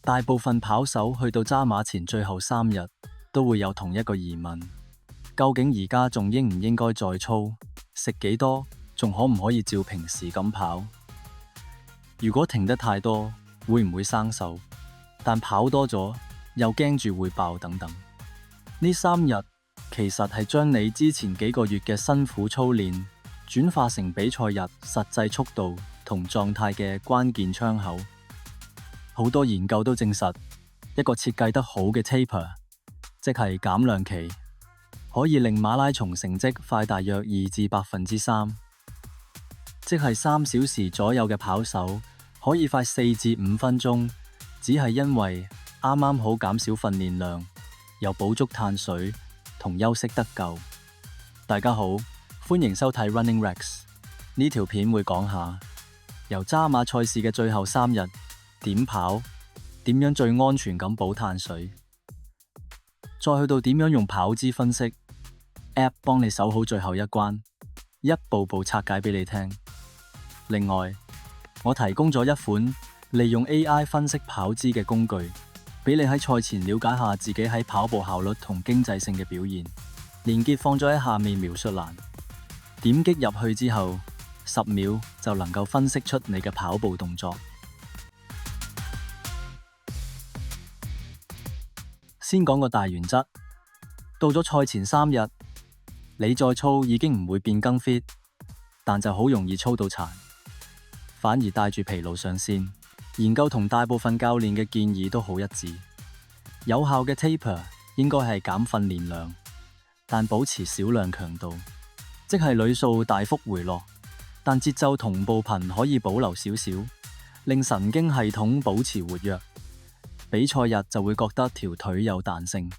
大部分跑手去到渣馬前最後3日都會有同一個疑問：究竟而家仲應唔應該再操？食幾多？仲可唔可以照平時咁跑？如果停得太多，會唔會生鏽？但跑多咗又驚住會爆等等。呢3日其實係將你之前幾個月嘅辛苦操練轉化成比賽日實際速度同狀態嘅關鍵窗口。好多研究都證實，一個設計得好嘅 taper， 即係減量期，可以令馬拉松成績快大約2至3%，即係3小時左右嘅跑手可以快4至5分鐘，只係因為啱啱好減少訓練量，又補足碳水同休息得夠。大家好，歡迎收睇 Running Rex。 呢條片會講下由渣馬賽事嘅最後3日點跑，點樣最安全咁補碳水，再去到點樣用跑姿分析 App 幫你守好最後一關，一步步拆解俾你聽。另外，我提供咗一款利用 AI 分析跑姿嘅工具，俾你喺賽前了解下自己喺跑步效率同經濟性嘅表現。連結放咗喺下面描述欄，點擊入去之後10秒就能夠分析出你嘅跑步動作。先講個大原則，到咗賽前3日，你再操已經唔會變更 fit， 但就好容易操到殘，反而帶住疲勞上線。研究同大部分教練嘅建議都好一致，有效嘅 taper 應該係減訓練量，但保持少量強度，即係旅數大幅回落，但節奏同步頻可以保留少少，令神經系統保持活躍。比賽日就會覺得條腿有彈性。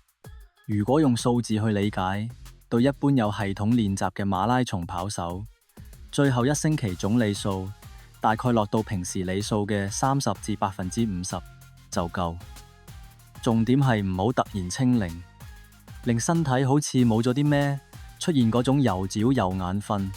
如果用數字去理解，對一般有系統練習嘅馬拉松跑手，最後1星期總里數大概落到平時里數嘅30至50%就夠。重點係唔好突然清零，令身體好似冇咗啲咩，出現嗰種又焦又眼瞓，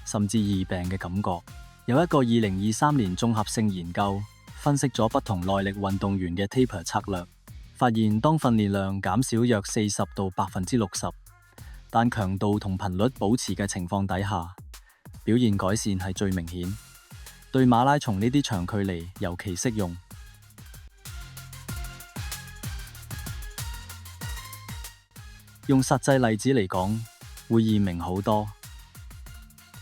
甚至易病嘅感覺。有一個2023年綜合性研究，分析咗不同耐力運動員嘅 taper 策略，發現當訓練量減少約40到60%，但強度同頻率保持嘅情況底下，表現改善係最明顯。對馬拉松呢啲長距離尤其適用。用實際例子嚟講，會易明好多。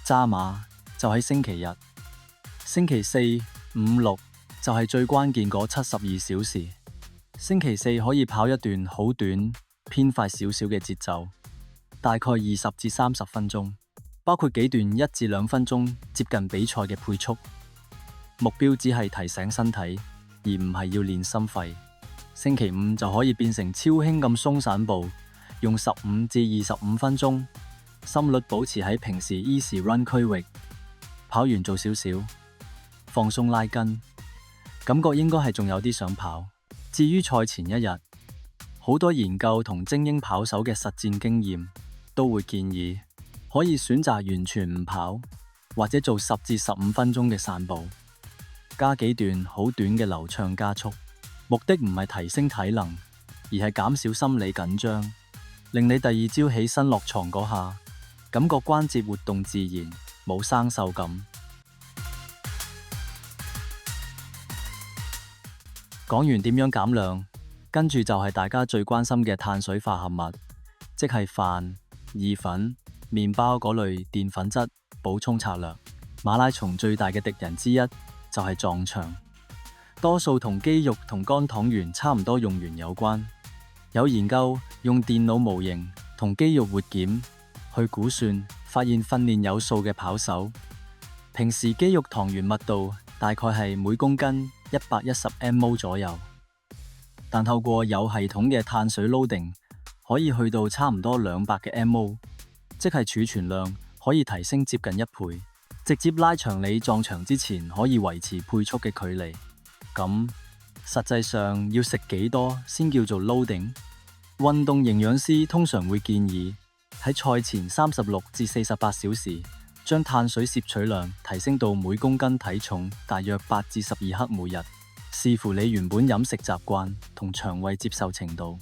渣馬就喺星期日，星期4、5、6就係最關鍵嗰72小時。星期4可以跑一段好短、偏快少少嘅節奏，大概20至30分鐘，包括幾段1至2分鐘接近比賽嘅配速。目標只係提醒身體，而唔係要練心肺。星期5就可以變成超輕咁鬆散步，用15至25分鐘，心率保持喺平時 easy run 區域，跑完做少少放鬆拉筋，感覺應該係仲有啲想跑。至於賽前1日，好多研究同精英跑手嘅實戰經驗都會建議可以選擇完全唔跑，或者做10至15分鐘嘅散步，加幾段好短嘅流暢加速。目的唔係提升體能，而係減少心理緊張，令你第2朝起身落床嗰下，感覺關節活動自然，冇生鏽感。講完點樣減量，跟住就係大家最關心嘅碳水化合物，即係飯、意粉、麵包嗰類澱粉質補充策略。馬拉松最大嘅敵人之一就係撞牆，多數同肌肉同肝糖原差唔多用完有關。有研究用電腦模型同肌肉活檢去估算，發現訓練有素嘅跑手，平時肌肉糖原密度大概係每公斤110 mol 左右，但透過有系統嘅碳水 loading 可以去到差唔多200嘅 mol， 即係儲存量可以提升接近1倍，直接拉長你撞牆之前可以維持配速嘅距離。咁實際上要食幾多先叫做 loading？ 運動營養師通常會建議喺賽前36至48小時，將碳水攝取量提升到每公斤體重大約8至12克每日。視乎你原本飲食習慣同腸胃接受程度。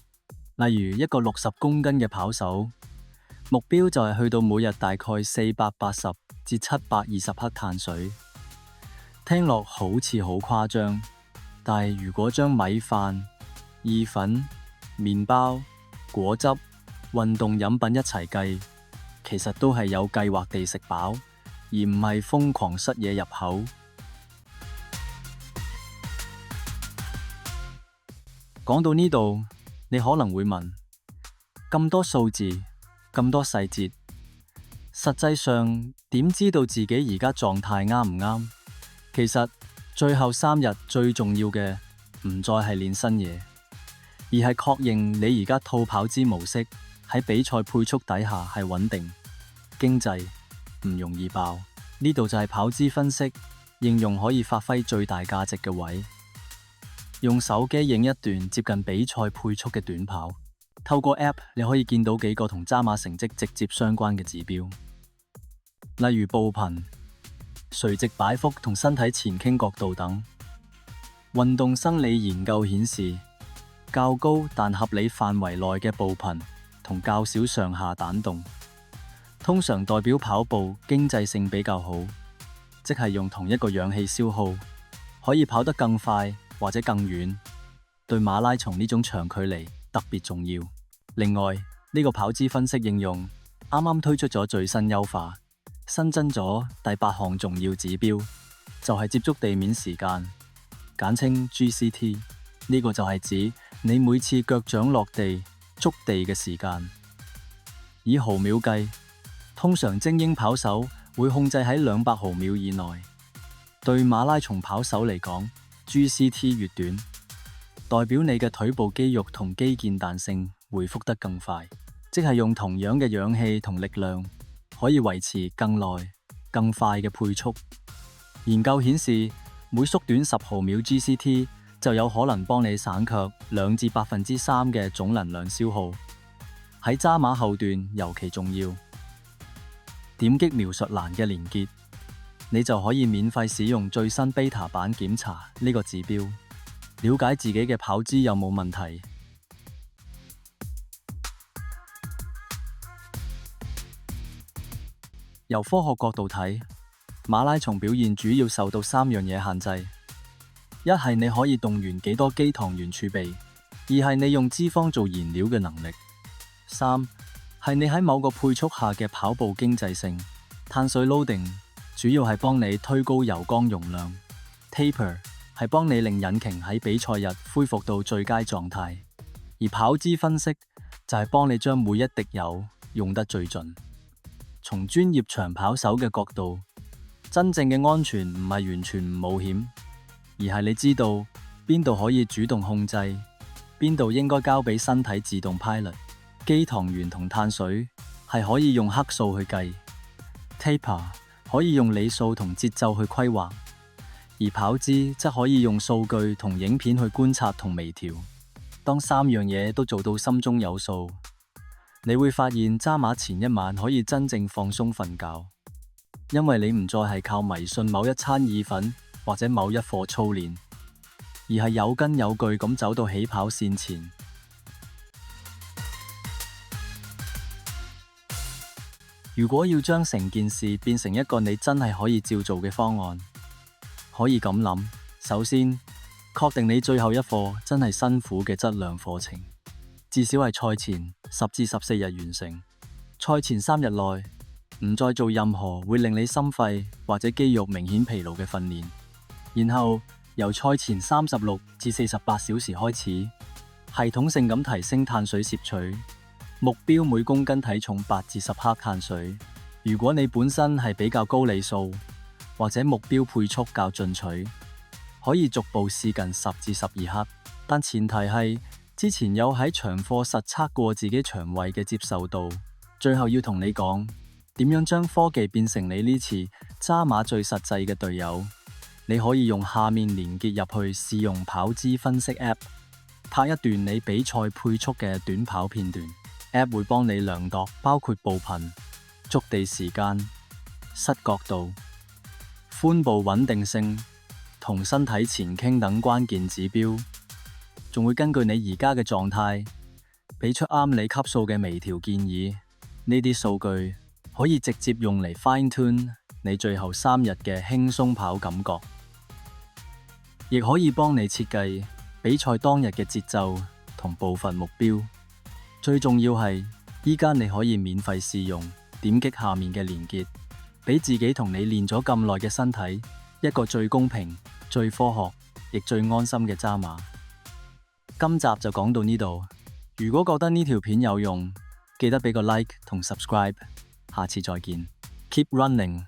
例如一個60公斤嘅跑手，目標就係去到每日大概480至720克碳水。聽落好似好誇張，但係如果將米飯、意粉、麵包、果汁、運動飲品一齊計，其實都係有計劃地食飽，而唔係瘋狂塞嘢入口。講到呢度，你可能會問：咁多數字，咁多細節，實際上點知道自己而家狀態啱唔啱？其實最後3日最重要嘅唔再係練新嘢，而係確認你而家套跑姿模式喺比賽配速底下係穩定、經濟，唔容易爆。呢度就係跑姿分析應用可以發揮最大價值嘅位。用手機影一段接近比賽配速嘅短跑，透過 App 你可以見到幾個同渣馬成績直接相關嘅指標，例如步頻、垂直擺幅同身體前傾角度等。運動生理研究顯示，較高但合理範圍內嘅步頻同較少上下彈動，通常代表跑步經濟性比較好，即係用同一個氧氣消耗，可以跑得更快或者更遠，對馬拉松呢種長距離特別重要。另外，呢個跑姿分析應用啱啱推出咗最新優化，新增咗第8項重要指標，就係接觸地面時間，簡稱 GCT。呢個就係指你每次腳掌落地觸地嘅時間，以毫秒計，通常精英跑手會控制喺200毫秒以內。對馬拉松跑手嚟講，GCT 越短，代表你嘅腿部肌肉同肌腱彈性回復得更快，即係用同樣嘅氧氣同力量，可以維持更耐、更快嘅配速。研究顯示，每縮短10毫秒 GCT 就有可能幫你省卻2至3%嘅總能量消耗。喺渣馬後段尤其重要。點擊描述欄嘅連結，你就可以免費使用最新 beta 版檢查呢個指標，了解自己嘅跑姿有冇問題。由科學角度睇，馬拉松表現主要受到3樣嘢限制：一係你可以動員幾多肌糖原儲備；二係你用脂肪做燃料嘅能力；三係你喺某個配速下嘅跑步經濟性。碳水 loading 主要係幫你推高油缸容量，taper 係幫你令引擎喺比賽日恢復到最佳狀態，而跑姿分析就係幫你將每一滴油用得最盡。從專業長跑手嘅角度，真正嘅安全唔係完全唔冒險，而係你知道邊度可以主動控制，邊度應該交俾身體自動 pilot。肌糖原同碳水係可以用克數去計，taper 可以用里數同節奏去規劃，而跑姿則可以用數據同影片去觀察同微調。當3樣嘢都做到心中有數，你會發現渣馬前一晚可以真正放鬆瞓覺，因為你唔再係靠迷信某一餐意粉或者某一課操練，而係有根有據咁走到起跑線前。如果要將成件事變成一個你真係可以照做嘅方案，可以咁諗：首先，確定你最後一課真係辛苦嘅質量課程，至少係賽前10至14日完成。賽前3日內唔再做任何會令你心肺或者肌肉明顯疲勞嘅訓練，然後由賽前36至48小時開始，系統性咁提升碳水攝取。目標每公斤體重8至10克碳水。如果你本身係比較高里數，或者目標配速較進取，可以逐步試近10至12克。但前提係之前有喺長課實測過自己腸胃嘅接受度。最後要同你講，點樣將科技變成你呢次渣馬最實際嘅隊友。你可以用下面連結入去試用跑姿分析 App， 拍一段你比賽配速嘅短跑片段。App 會幫你量度包括步頻、觸地時間、膝角度、髖部穩定性、同身體前傾等關鍵指標，仲會根據你而家嘅狀態，俾出啱你級數嘅微調建議。呢啲數據可以直接用嚟 fine tune 你最後3日嘅輕鬆跑感覺，亦可以幫你設計比賽當日嘅節奏同步伐目標。最重要係，依家你可以免費試用，點擊下面嘅連結，俾自己同你練咗咁耐嘅身體一個最公平、最科學，亦最安心嘅渣馬。今集就講到呢度，如果覺得呢條片有用，記得俾個 like 同 subscribe，下次再見。Keep running！